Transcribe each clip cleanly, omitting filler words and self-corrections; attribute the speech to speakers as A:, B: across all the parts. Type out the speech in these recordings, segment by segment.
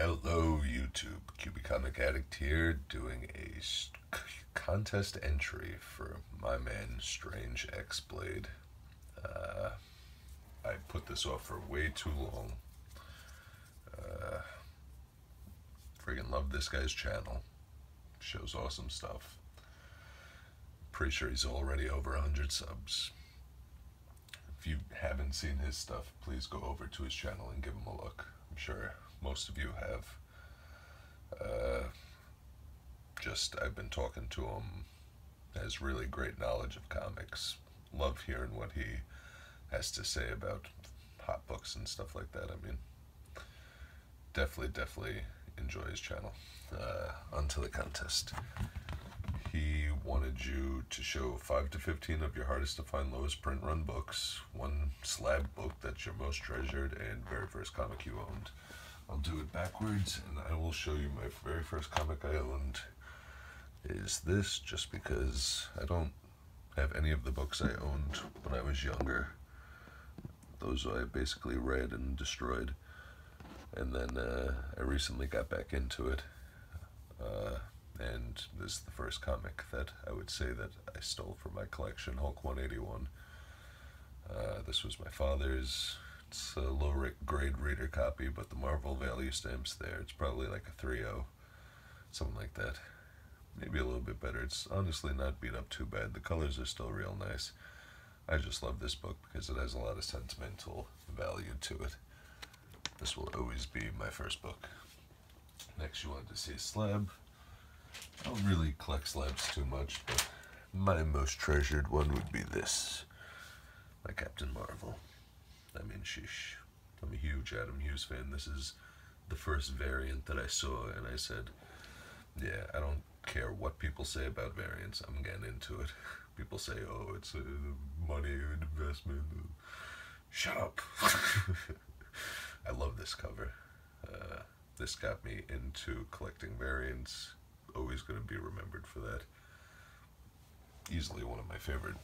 A: Hello, YouTube. QB Comic Addict here, doing a contest entry for my man Strange X Blade. Uh, I put this off for way too long. Friggin' love this guy's channel. Shows awesome stuff. Pretty sure he's already over 100 subs. If you haven't seen his stuff, please go over to his channel and give him a look. I'm sure most of you have. I've been talking to him. Has really great knowledge of comics. Love hearing what he has to say about hot books and stuff like that. I mean, definitely enjoy his channel. Onto the contest. He wanted you to show 5 to 15 of your hardest to find, lowest print run books, one slab book that's your most treasured, and very first comic you owned. I'll do it backwards, and I will show you my very first comic I owned is this, just because I don't have any of the books I owned when I was younger. Those I basically read and destroyed, and then I recently got back into it, and this is the first comic that I would say that I stole from my collection, Hulk 181. This was my father's. It's a low grade reader copy, but the Marvel value stamp's there. It's probably like a 3.0, something like that. Maybe a little bit better. It's honestly not beat up too bad. The colors are still real nice. I just love this book because it has a lot of sentimental value to it. This will always be my first book. Next, you wanted to see a slab. I don't really collect slabs too much, but my most treasured one would be this. My Captain Marvel. I mean, sheesh. I'm a huge Adam Hughes fan. This is the first variant that I saw, and I said, yeah, I don't care what people say about variants. I'm getting into it. People say, oh, it's a money investment. Shut up. I love this cover. This got me into collecting variants. Always going to be remembered for that. Easily one of my favorite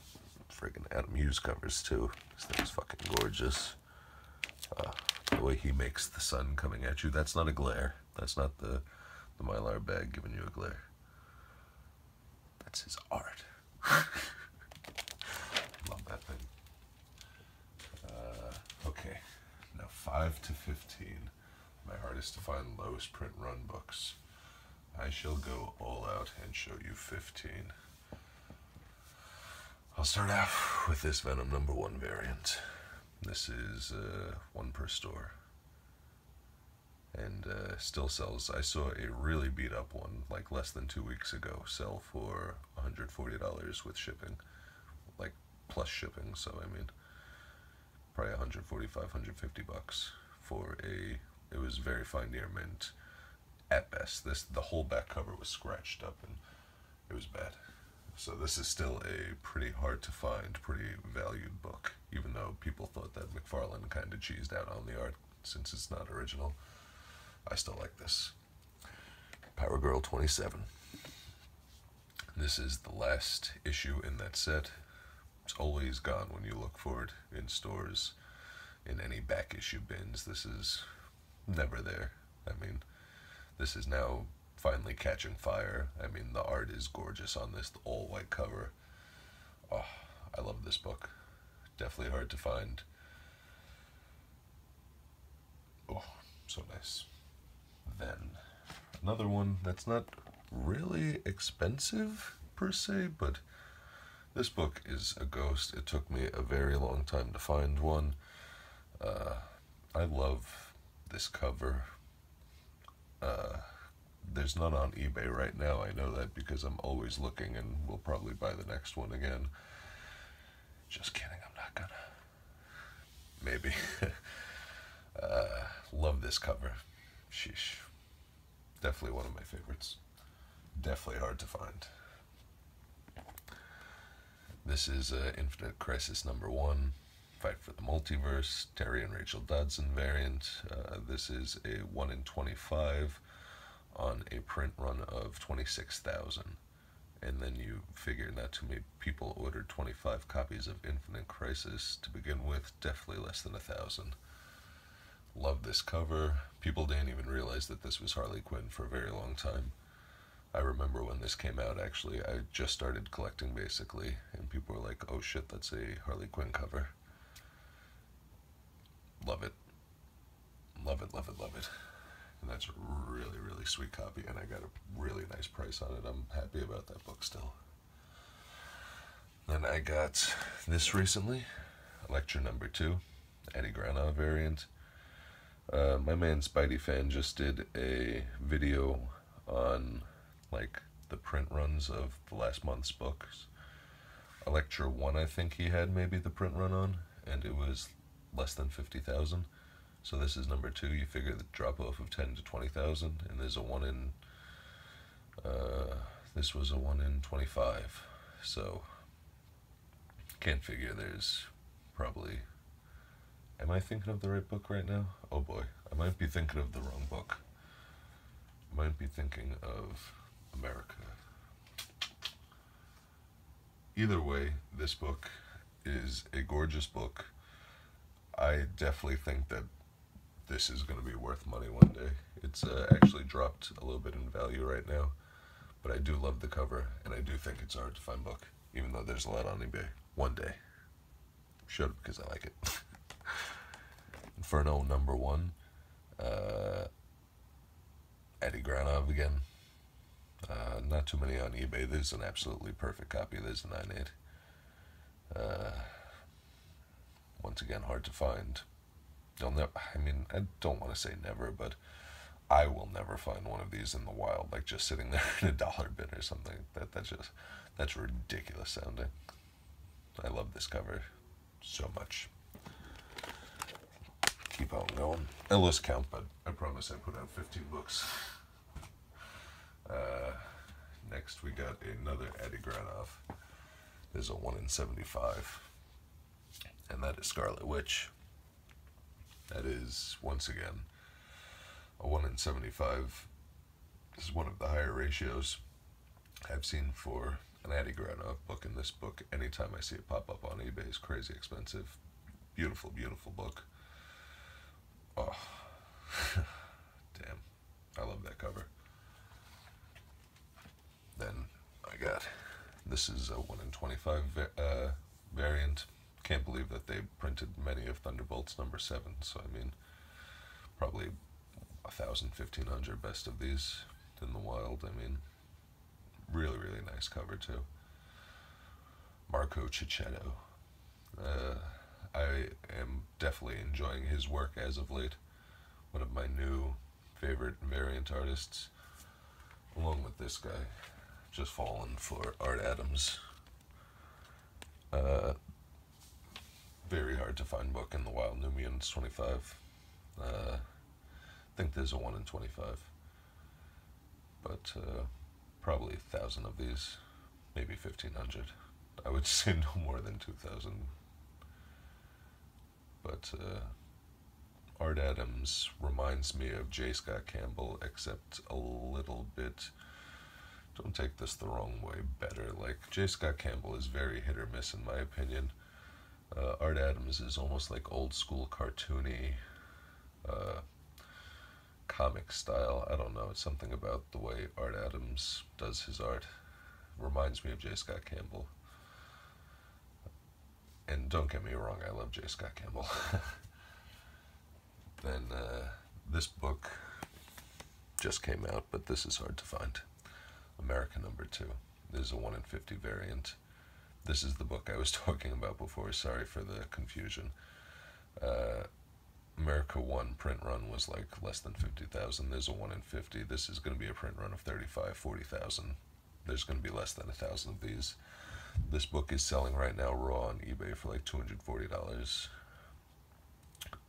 A: friggin' Adam Hughes covers too. This thing's fucking gorgeous. The way he makes the sun coming at you. That's not a glare. That's not the Mylar bag giving you a glare. That's his art. Love that thing. Okay, now 5 to 15. My hardest to find, lowest print run books. I shall go all out and show you 15. I'll start off with this Venom #1 variant. This is one per store, and still sells. I saw a really beat up one like less than 2 weeks ago sell for $140 with shipping, like plus shipping. So I mean, probably 145, 150 bucks for a. It was very fine near mint, at best. The whole back cover was scratched up and it was bad. So this is still a pretty hard to find, pretty valued book, even though people thought that McFarlane kind of cheesed out on the art since it's not original. I still like this. Power Girl 27. This is the last issue in that set. It's always gone when you look for it in stores, in any back issue bins. This is never there. I mean, this is now finally catching fire. I mean, the art is gorgeous on this all white cover. Oh, I love this book. Definitely hard to find. Oh, so nice. Then another one that's not really expensive per se, but this book is a ghost. It took me a very long time to find one. I love this cover. There's none on eBay right now. I know that because I'm always looking, and we'll probably buy the next one again. Just kidding, I'm not gonna. Maybe. Love this cover. Sheesh. Definitely one of my favorites. Definitely hard to find. This is Infinite Crisis #1. Fight for the Multiverse, Terry and Rachel Dodson variant. This is a 1 in 25 on a print run of 26,000. And then you figure not too many people ordered 25 copies of Infinite Crisis to begin with, definitely less than 1,000. Love this cover. People didn't even realize that this was Harley Quinn for a very long time. I remember when this came out, actually, I just started collecting basically, and people were like, oh shit, that's a Harley Quinn cover. Love it. Love it, love it, love it. And that's a really, really sweet copy, and I got a really nice price on it. I'm happy about that book still. Then I got this recently, Lecture Number 2, Eddie Granov variant. My man Spidey Fan just did a video on like the print runs of the last month's books. Lecture 1 I think he had maybe the print run on, and it was less than 50,000. So this is number 2. You figure the drop off of 10 to 20,000, and there's a 1 in this was a 1 in 25. So can't figure there's probably, am I thinking of the right book right now? Oh boy, I might be thinking of the wrong book. I might be thinking of America. Either way, this book is a gorgeous book. I definitely think that this is going to be worth money one day. It's actually dropped a little bit in value right now, but I do love the cover, and I do think it's a hard to find book, even though there's a lot on eBay. One day. Should, because I like it. Inferno number 1. Eddie Granov again. Not too many on eBay. There's an absolutely perfect copy. There's a 9.8. Once again, hard to find. I mean, I don't want to say never, but I will never find one of these in the wild, like just sitting there in a dollar bin or something. That's ridiculous sounding. I love this cover so much. Keep on going. I lost count, but I promise I put out 15 books. Next we got another Eddie Granov. There's a 1 in 75. And that is Scarlet Witch. That is, once again, a 1 in 75. This is one of the higher ratios I've seen for an Eddie Granov book. And this book, anytime I see it pop up on eBay, is crazy expensive. Beautiful, beautiful book. Oh, damn. I love that cover. Then I got, this is a 1 in 25 variant. Can't believe that they printed many of Thunderbolts number 7. So, I mean, probably 1,000, 1,500 best of these in the wild. I mean, really, really nice cover, too. Marco Cicchetto. I am definitely enjoying his work as of late. One of my new favorite variant artists, along with this guy. Just fallen for Art Adams. Very hard to find book in the wild. New Mutants 25. I think there's a 1 in 25. But probably 1,000 of these. Maybe 1,500. I would say no more than 2,000. But Art Adams reminds me of J. Scott Campbell, except a little bit, don't take this the wrong way, better. Like, J. Scott Campbell is very hit or miss in my opinion. Art Adams is almost like old school cartoony comic style. I don't know, it's something about the way Art Adams does his art. Reminds me of J. Scott Campbell. And don't get me wrong, I love J. Scott Campbell. Then this book just came out, but this is hard to find. America number 2. There's a 1 in 50 variant. This is the book I was talking about before. Sorry for the confusion. America 1 print run was like less than 50,000. There's a 1 in 50. This is going to be a print run of 35, 40,000. There's going to be less than 1,000 of these. This book is selling right now raw on eBay for like $240.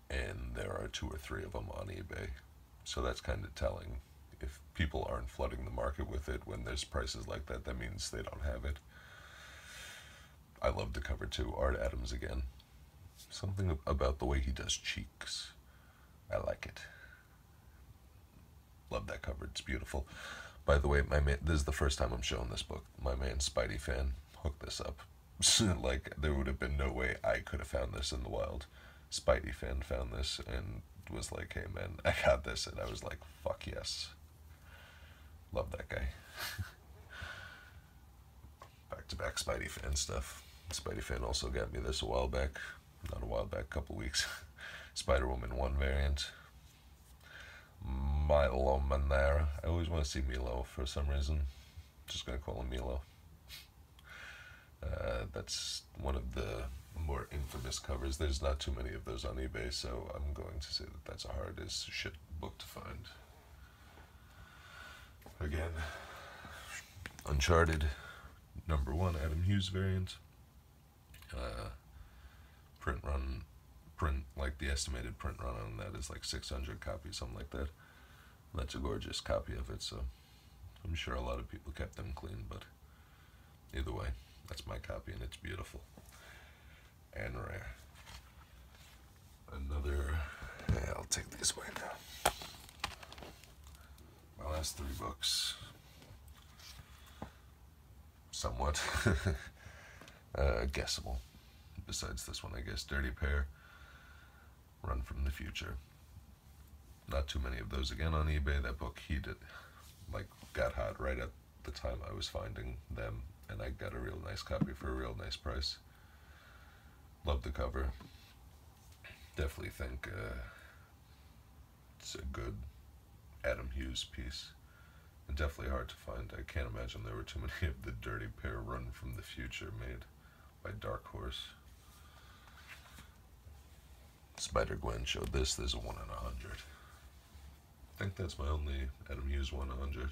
A: And there are 2 or 3 of them on eBay. So that's kind of telling. If people aren't flooding the market with it when there's prices like that, that means they don't have it. I love the cover too. Art Adams again. Something about the way he does cheeks. I like it. Love that cover. It's beautiful. By the way, my man, this is the first time I'm showing this book. My man Spidey Fan hooked this up. Like, there would have been no way I could have found this in the wild. Spidey Fan found this, and was like, hey man, I got this, and I was like, fuck yes. Love that guy. Back to back Spidey fan stuff. Spidey fan also got me this a while back. Not a while back, a couple weeks. Spider-Woman 1 variant. Milo Manara. I always want to see Milo for some reason. Just gonna call him Milo. That's one of the more infamous covers. There's not too many of those on eBay, so I'm going to say that that's a hard as shit book to find. Again, Uncharted #1 Adam Hughes variant. Print, like the estimated print run on that is like 600 copies, something like that. That's a gorgeous copy of it, so I'm sure a lot of people kept them clean, but either way, that's my copy and it's beautiful and rare. Another, yeah, I'll take these away now. My last 3 books, somewhat guessable. Besides this one, I guess. Dirty Pair, Run from the Future. Not too many of those again on eBay. That book heated, like, got hot right at the time I was finding them, and I got a real nice copy for a real nice price. Love the cover. Definitely think it's a good Adam Hughes piece. And definitely hard to find. I can't imagine there were too many of the Dirty Pair Run from the Future made by Dark Horse. Spider-Gwen showed this. There's a 1 in 100. I think that's my only Adam Hughes 1 in 100.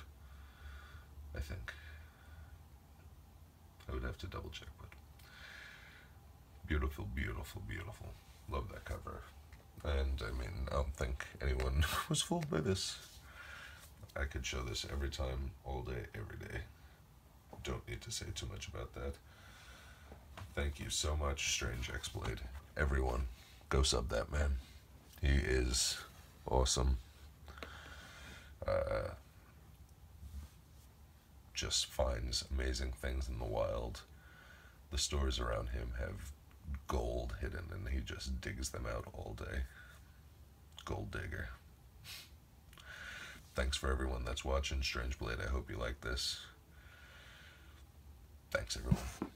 A: I think. I would have to double check, but beautiful, beautiful, beautiful. Love that cover. And I mean, I don't think anyone was fooled by this. I could show this every time, all day, every day. Don't need to say too much about that. Thank you so much, Strange X-Blade. Everyone, go sub that man. He is awesome. Just finds amazing things in the wild. The stores around him have gold hidden, and he just digs them out all day. Gold digger. Thanks for everyone that's watching Strange Blade. I hope you like this. Thanks, everyone.